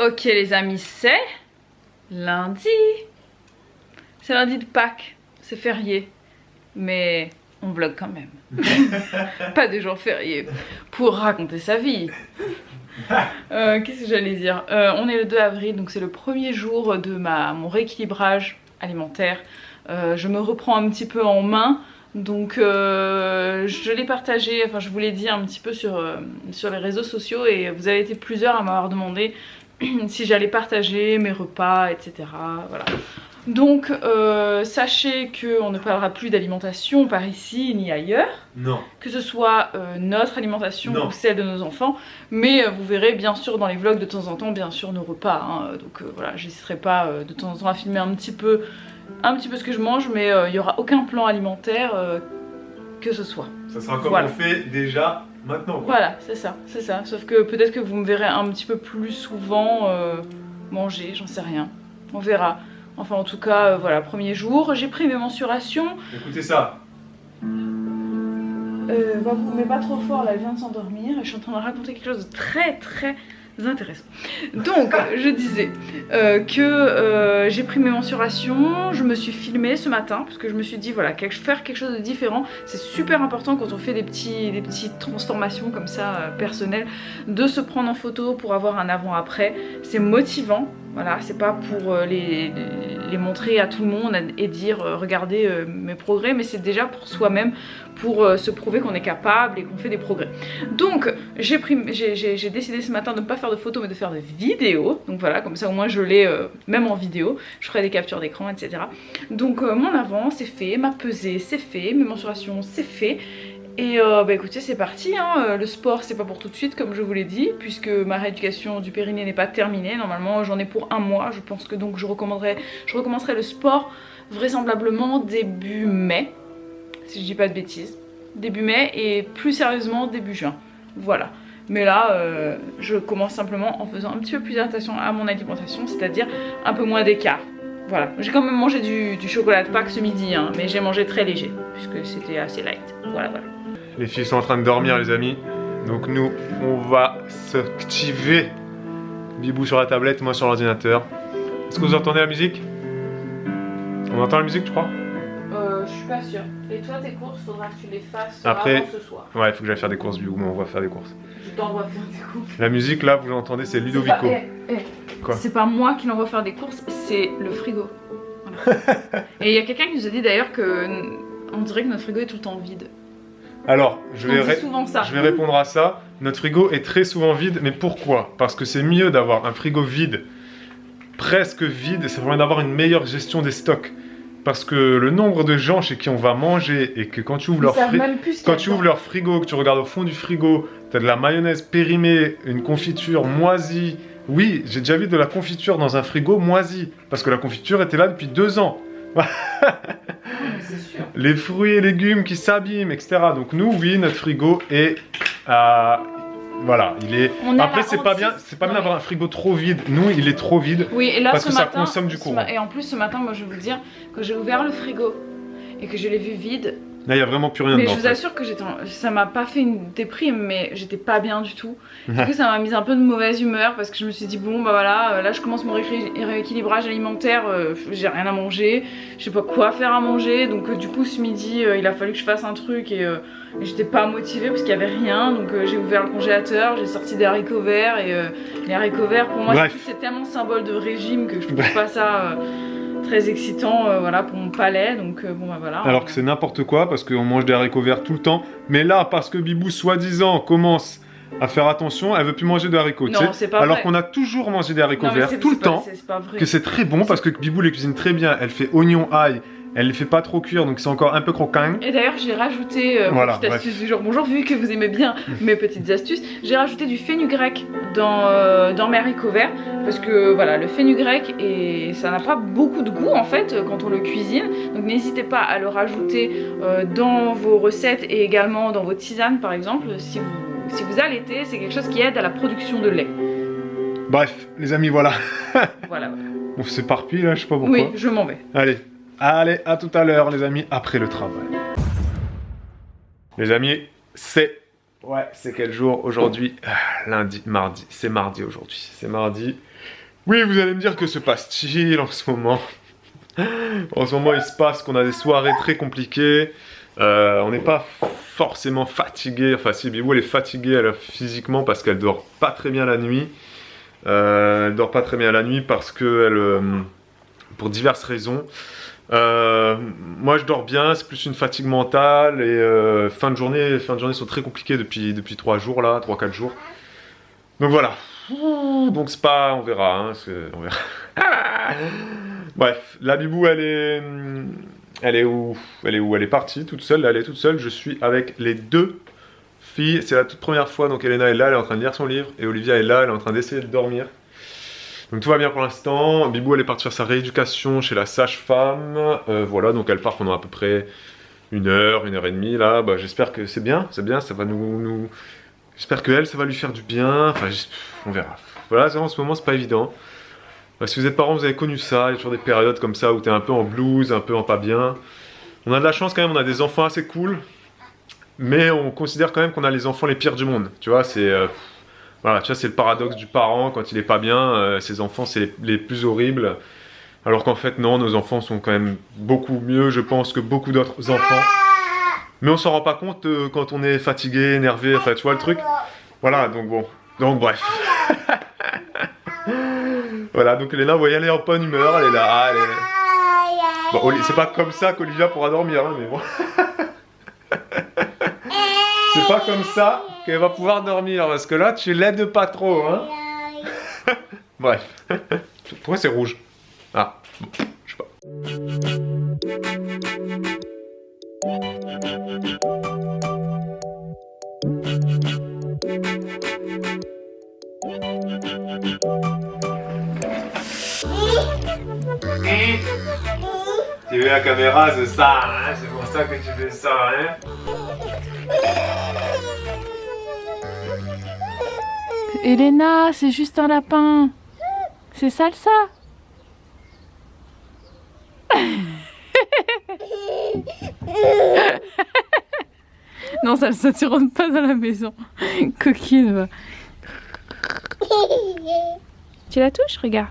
Ok les amis, c'est lundi. C'est lundi de Pâques, c'est férié. Mais on vlog quand même. Pas des jours fériés pour raconter sa vie. Qu'est-ce que j'allais dire, on est le 2 avril, donc c'est le premier jour de mon rééquilibrage alimentaire. Je me reprends un petit peu en main. Donc je l'ai partagé, enfin je vous l'ai dit un petit peu sur les réseaux sociaux. Et vous avez été plusieurs à m'avoir demandé si j'allais partager mes repas, etc. Voilà. Donc sachez qu'on ne parlera plus d'alimentation par ici ni ailleurs. Non. Que ce soit notre alimentation ou celle de nos enfants. Mais vous verrez bien sûr dans les vlogs de temps en temps bien sûr nos repas. Hein. Donc voilà, j'hésiterai pas de temps en temps à filmer un petit peu ce que je mange. Mais il n'y aura aucun plan alimentaire que ce soit. Ça sera comme on fait déjà maintenant. Quoi. Voilà, c'est ça, c'est ça. Sauf que peut-être que vous me verrez un petit peu plus souvent manger, j'en sais rien. On verra. Enfin en tout cas, voilà, premier jour, j'ai pris mes mensurations. Écoutez ça. Mais pas trop fort, là, elle vient de s'endormir. Je suis en train de raconter quelque chose de très intéressant. Donc, je disais que j'ai pris mes mensurations, je me suis filmée ce matin parce que je me suis dit, voilà, faire quelque chose de différent, c'est super important quand on fait des petites transformations comme ça, personnelles, de se prendre en photo pour avoir un avant-après. C'est motivant. Voilà, c'est pas pour les montrer à tout le monde et dire regardez mes progrès, mais c'est déjà pour soi-même, pour se prouver qu'on est capable et qu'on fait des progrès. Donc j'ai décidé ce matin de ne pas faire de photos mais de faire des vidéos. Donc voilà, comme ça au moins je l'ai même en vidéo, je ferai des captures d'écran, etc. Donc mon avant c'est fait, ma pesée c'est fait, mes mensurations c'est fait. Et bah écoutez, c'est parti, hein. Le sport c'est pas pour tout de suite comme je vous l'ai dit, puisque ma rééducation du périnée n'est pas terminée. Normalement j'en ai pour un mois, je pense que donc je recommencerai le sport vraisemblablement début mai, si je dis pas de bêtises. Début mai et plus sérieusement début juin, voilà. Mais là je commence simplement en faisant un petit peu plus attention à mon alimentation, c'est-à-dire un peu moins d'écart. Voilà, j'ai quand même mangé du chocolat de Pâques ce midi, hein, mais j'ai mangé très léger, puisque c'était assez light, voilà. Les filles sont en train de dormir les amis, donc nous on va s'activer. Bibou sur la tablette, moi sur l'ordinateur. Est-ce que vous entendez la musique? On entend la musique, tu crois? Je suis pas sûre. Et toi tes courses, faudra que tu les fasses après, avant ce soir. Ouais, il faut que j'aille faire des courses Bibou, mais on va faire des courses. Je t'envoie faire des courses. La musique là, vous l'entendez, c'est Ludovico. Quoi? C'est pas moi qui l'envoie faire des courses, c'est le frigo. Voilà. Et il y a quelqu'un qui nous a dit d'ailleurs que on dirait que notre frigo est tout le temps vide. Alors, je vais répondre à ça. Notre frigo est très souvent vide, mais pourquoi? Parce que c'est mieux d'avoir un frigo vide, presque vide, ça permet d'avoir une meilleure gestion des stocks. Parce que le nombre de gens chez qui on va manger et que quand tu ouvres leur frigo, que tu regardes au fond du frigo, tu as de la mayonnaise périmée, une confiture moisie. Oui, j'ai déjà vu de la confiture dans un frigo moisi, parce que la confiture était là depuis 2 ans. Les fruits et légumes qui s'abîment, etc. Donc nous, oui, notre frigo est... voilà, il est... Après, c'est pas bien d'avoir un frigo trop vide. Nous, il est trop vide, oui, et là, parce que ça consomme du courant. Et en plus, ce matin, moi, je vais vous dire, quand j'ai ouvert le frigo et que je l'ai vu vide... Là, il n'y a vraiment plus rien dedans. Mais je vous assure que ça m'a pas fait une déprime, mais j'étais pas bien du tout. Du coup, ça m'a mis un peu de mauvaise humeur parce que je me suis dit, bon, bah voilà, là je commence mon rééquilibrage alimentaire, j'ai rien à manger, je sais pas quoi faire à manger. Donc, du coup, ce midi, il a fallu que je fasse un truc et j'étais pas motivée parce qu'il y avait rien. Donc, j'ai ouvert le congélateur, j'ai sorti des haricots verts et les haricots verts, pour moi, c'est tellement symbole de régime que je trouve pas ça. Très excitant voilà, pour mon palais, donc bon bah voilà. Alors que c'est n'importe quoi parce qu'on mange des haricots verts tout le temps, mais là parce que Bibou soi-disant commence à faire attention, elle veut plus manger de haricots, tu sais, alors qu'on a toujours mangé des haricots verts tout le temps, que c'est très bon parce que Bibou les cuisine très bien, elle fait oignon ail, elle les fait pas trop cuire donc c'est encore un peu croquant. Et d'ailleurs j'ai rajouté, petite astuce du jour, bonjour, vu que vous aimez bien mes petites astuces, j'ai rajouté du fenugrec dans mes haricots verts, parce que voilà, le fenugrec, et ça n'a pas beaucoup de goût en fait quand on le cuisine, donc n'hésitez pas à le rajouter dans vos recettes et également dans vos tisanes par exemple, si vous allaitez, c'est quelque chose qui aide à la production de lait. Bref, les amis, voilà. Voilà. On s'éparpille là, je sais pas pourquoi. Oui, je m'en vais. Allez, à tout à l'heure les amis, après le travail. Les amis, c'est Ouais, c'est quel jour aujourd'hui? Lundi, mardi. C'est mardi aujourd'hui. C'est mardi. Oui, vous allez me dire que se passe-t-il en ce moment? En ce moment, il se passe qu'on a des soirées très compliquées. On n'est pas forcément fatigué. Enfin, si Bibou elle est fatiguée physiquement parce qu'elle dort pas très bien la nuit. Elle dort pas très bien la nuit parce que pour diverses raisons. Moi je dors bien, c'est plus une fatigue mentale et fin de journée sont très compliquées depuis 3 jours là, 3-4 jours. Donc voilà. Donc c'est pas, on verra, hein, on verra. Bref, la Bibou elle est où? Elle est partie toute seule, elle est toute seule. Je suis avec les 2 filles, c'est la toute première fois, donc Elena est là, elle est en train de lire son livre et Olivia est là, elle est en train d'essayer de dormir. Donc tout va bien pour l'instant. Bibou elle est partie faire sa rééducation chez la sage-femme. Voilà, donc elle part pendant à peu près 1 heure, 1 heure et demie là. Bah, j'espère que c'est bien, ça va j'espère que elle, ça va lui faire du bien. Enfin, on verra. Voilà, en ce moment c'est pas évident. Si vous êtes parents, vous avez connu ça. Il y a toujours des périodes comme ça où t'es un peu en blues, un peu en pas bien. On a de la chance quand même, on a des enfants assez cool. Mais on considère quand même qu'on a les enfants les pires du monde. Tu vois, c'est... Voilà, tu vois, c'est le paradoxe du parent, quand il est pas bien, ses enfants c'est les plus horribles. Alors qu'en fait non, nos enfants sont quand même beaucoup mieux, je pense, que beaucoup d'autres enfants. Mais on s'en rend pas compte quand on est fatigué, énervé, enfin tu vois le truc. Voilà, donc bon, donc bref. Voilà, donc Elena, vous voyez, elle est en bonne humeur, elle est là, elle est... Bon, c'est pas comme ça qu'Olivia pourra dormir, hein, mais bon. C'est pas comme ça qu'elle va pouvoir dormir, parce que là, tu l'aides pas trop, hein. Bref. Pourquoi c'est rouge? Ah, bon, je sais pas. Tu veux la caméra, c'est ça, hein? C'est pour ça que tu fais ça, hein? Elena, c'est juste un lapin. C'est salsa. Non, salsa, tu rentres pas dans la maison. Coquine, va. Tu la touches, regarde.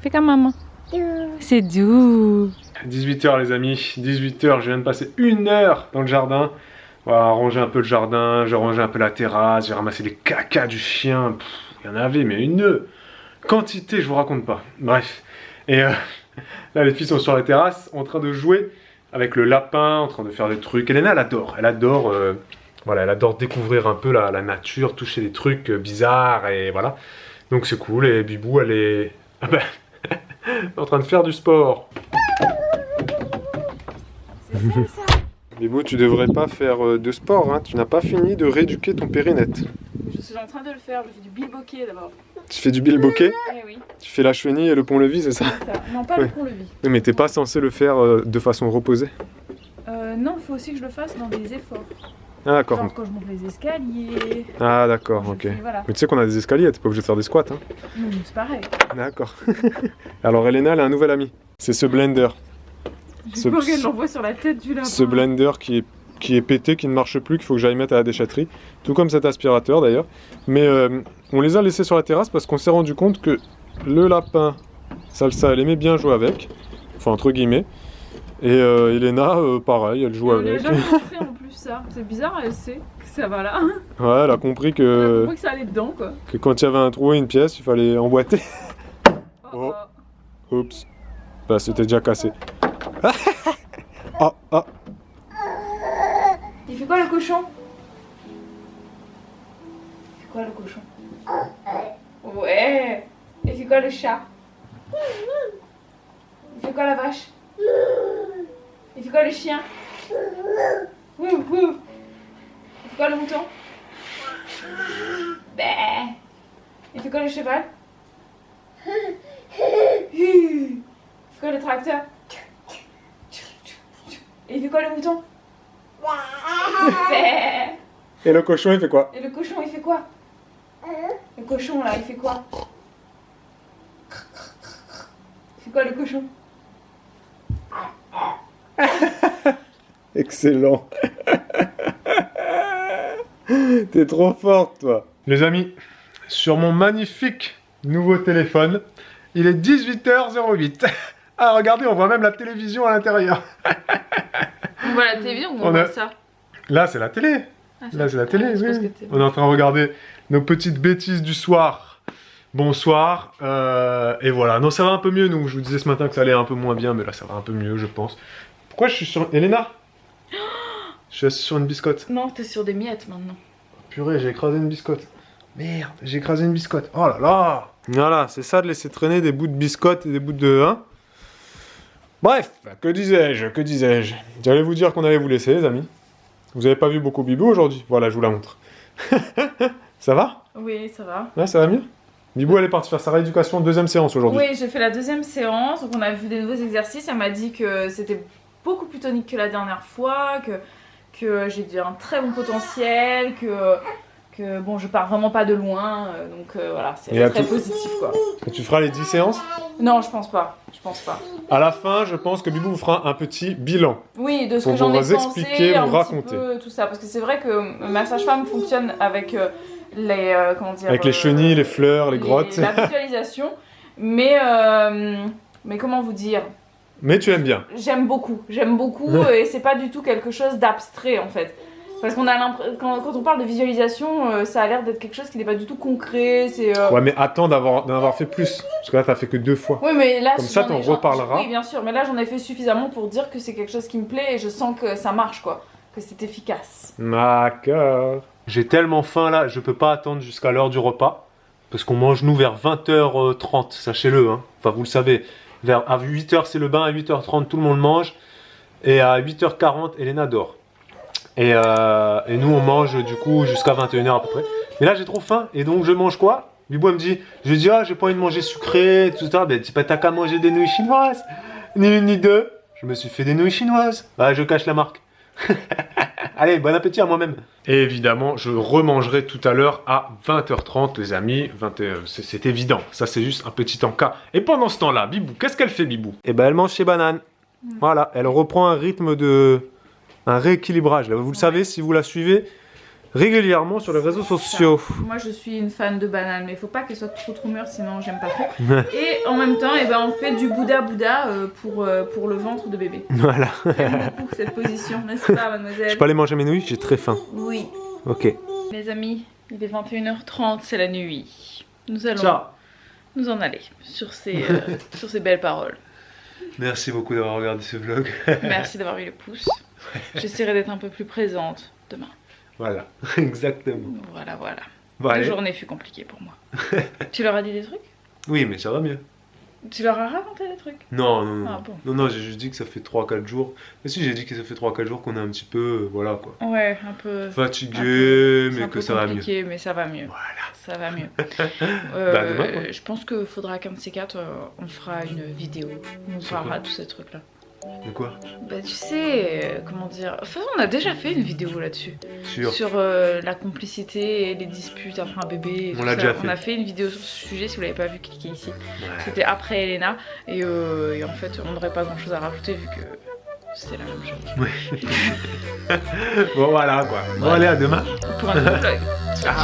Fais comme maman. C'est doux. 18 h les amis, 18 h, je viens de passer 1 heure dans le jardin. Voilà, ranger un peu le jardin, j'ai rangé un peu la terrasse, j'ai ramassé les cacas du chien. Il y en avait, mais une quantité, je vous raconte pas. Bref. Et là, les filles sont sur la terrasse, en train de jouer avec le lapin, en train de faire des trucs. Elena, elle adore, voilà, elle adore découvrir un peu la nature, toucher des trucs bizarres, et voilà. Donc c'est cool, et Bibou, elle est... Ah ben, en train de faire du sport. C'est ça. Bibou, tu devrais pas faire de sport, hein. Tu n'as pas fini de rééduquer ton périnette. Je suis en train de le faire, je fais du bilboquet d'abord. Tu fais du bilboquet? Eh oui. Tu fais la chenille et le pont-levis, c'est ça? Non, pas le pont-levis. Oui, mais t'es pas censé le faire de façon reposée? Non, il faut aussi que je le fasse dans des efforts. Ah d'accord. Genre quand je monte les escaliers. Ah d'accord, ok. Voilà. Mais tu sais qu'on a des escaliers, t'es pas obligé de faire des squats, hein? Non, c'est pareil. D'accord. Alors Elena, elle a un nouvel ami. C'est ce blender. J'ai peur qu'elle l'envoie sur la tête du lapin. Ce blender qui est pété, qui ne marche plus, qu'il faut que j'aille mettre à la déchetterie. Tout comme cet aspirateur d'ailleurs. Mais on les a laissés sur la terrasse parce qu'on s'est rendu compte que le lapin, Salsa, elle aimait bien jouer avec. Enfin entre guillemets. Et Elena, pareil, elle joue avec. Elle a jamais montré en plus ça. C'est bizarre, elle sait que ça va là. Ouais, elle a compris que... Elle a compris que ça allait dedans quoi. Que quand il y avait un trou et une pièce, il fallait emboîter. Oh. Oups. Bah c'était déjà cassé. Ah. Il fait quoi le cochon? Il fait quoi le cochon? Ouais. Il fait quoi le chat? Il fait quoi la vache? Il fait quoi le chien? Wouf wouf. Il fait quoi le mouton? Bé. Il fait quoi le cheval? Il fait quoi le tracteur? Et il fait quoi le mouton? Bé. Et le cochon, il fait quoi? Et le cochon, il fait quoi? Le cochon là, il fait quoi? Il fait quoi le cochon? Excellent. T'es trop forte, toi. Les amis, sur mon magnifique nouveau téléphone, il est 18h08. Ah, regardez, on voit même la télévision à l'intérieur. On voit la télévision ou on voit ça? Là, c'est la télé. Là, c'est la télé, oui. On est en train de regarder nos petites bêtises du soir. Bonsoir. Et voilà. Non, ça va un peu mieux, nous. Je vous disais ce matin que ça allait un peu moins bien, mais là, ça va un peu mieux, je pense. Pourquoi je suis sur... Elena? Je suis assis sur une biscotte. Non, t'es sur des miettes maintenant. Purée, j'ai écrasé une biscotte. Merde, j'ai écrasé une biscotte. Oh là là. Voilà, c'est ça de laisser traîner des bouts de biscotte et des bouts de... Hein. Bref, que disais-je? J'allais vous dire qu'on allait vous laisser, les amis. Vous avez pas vu beaucoup Bibou aujourd'hui? Voilà, je vous la montre. Ça va? Oui, ça va. Ouais, ça va mieux? Bibou, elle est partie faire sa rééducation, deuxième séance aujourd'hui. Oui, j'ai fait la deuxième séance, donc on a vu des nouveaux exercices. Elle m'a dit que c'était beaucoup plus tonique que la dernière fois, que j'ai un très bon potentiel, que bon, je pars vraiment pas de loin, donc voilà, c'est très positif quoi. Et tu feras les 10 séances? Non, je pense pas, À la fin, je pense que Bibou vous fera un petit bilan. Oui, de ce que j'en ai pensé, expliquer, vous raconter. Tout ça, parce que c'est vrai que ma sage-femme fonctionne avec les, comment dire, avec les chenilles, les fleurs, les grottes. La visualisation, mais comment vous dire? Mais tu aimes bien. J'aime beaucoup et c'est pas du tout quelque chose d'abstrait en fait. Parce qu'on a l'impression, quand on parle de visualisation, ça a l'air d'être quelque chose qui n'est pas du tout concret. Ouais, mais attends d'en avoir fait plus. Parce que là, t'as fait que 2 fois. Oui, mais là, comme ça, t'en reparleras. Oui, bien sûr, mais là, j'en ai fait suffisamment pour dire que c'est quelque chose qui me plaît et je sens que ça marche, quoi. Que c'est efficace. D'accord. J'ai tellement faim là, je peux pas attendre jusqu'à l'heure du repas. Parce qu'on mange, nous, vers 20h30, sachez-le. Hein. Enfin, vous le savez. À 8h, c'est le bain, à 8h30, tout le monde mange. Et à 8h40, Elena dort. Et nous on mange du coup jusqu'à 21h à peu près. Mais là j'ai trop faim et donc je mange quoi? Bibou me dit, je dis j'ai pas envie de manger sucré, tout ça. Ben t'as qu'à manger des nouilles chinoises. Ni une ni deux. Je me suis fait des nouilles chinoises. Bah je cache la marque. Allez, bon appétit à moi-même. Et évidemment, je remangerai tout à l'heure à 20h30 les amis. C'est évident, ça c'est juste un petit encas. Et pendant ce temps-là, Bibou, qu'est-ce qu'elle fait Bibou? Eh ben elle mange chez Banane. Voilà, elle reprend un rythme de... un rééquilibrage. Là, vous le savez si vous la suivez régulièrement sur les réseaux sociaux. Moi je suis une fan de Banane, mais il faut pas qu'elle soit trop mûre sinon j'aime pas trop. Et en même temps, on fait du Bouddha pour le ventre de bébé. Voilà. J'aime beaucoup cette position, n'est-ce pas mademoiselle? Je peux aller manger mes nouilles, j'ai très faim. Oui. Ok. Les amis, il est 21h30, c'est la nuit. Nous allons nous en aller sur ces belles paroles. Merci beaucoup d'avoir regardé ce vlog. Merci d'avoir eu le pouce. J'essaierai d'être un peu plus présente demain. Voilà, exactement. Voilà. Bon, la journée fut compliquée pour moi. Tu leur as dit des trucs? Oui, mais ça va mieux. Tu leur as raconté des trucs? Non. Ah, bon. Non, j'ai juste dit que ça fait 3-4 jours. Mais si, j'ai dit que ça fait 3-4 jours qu'on est un petit peu, voilà quoi. Ouais, un peu... fatigué, mais que ça va mieux. Mais ça va mieux. Voilà. Ça va mieux. Demain, je pense qu'il faudra qu'un de ces quatre, on fera une vidéo où on parlera de tous ces trucs-là. De quoi? Bah tu sais, comment dire... Enfin, on a déjà fait une vidéo là-dessus. Sur la complicité et les disputes après un bébé. On l'a déjà fait. On a fait une vidéo sur ce sujet, si vous l'avez pas vu, cliquez ici. Ouais. C'était après Elena. Et en fait, on n'aurait pas grand-chose à rajouter vu que c'était la même chose. Bon voilà quoi. Bon allez, à demain. Pour un nouveau vlog. Ciao.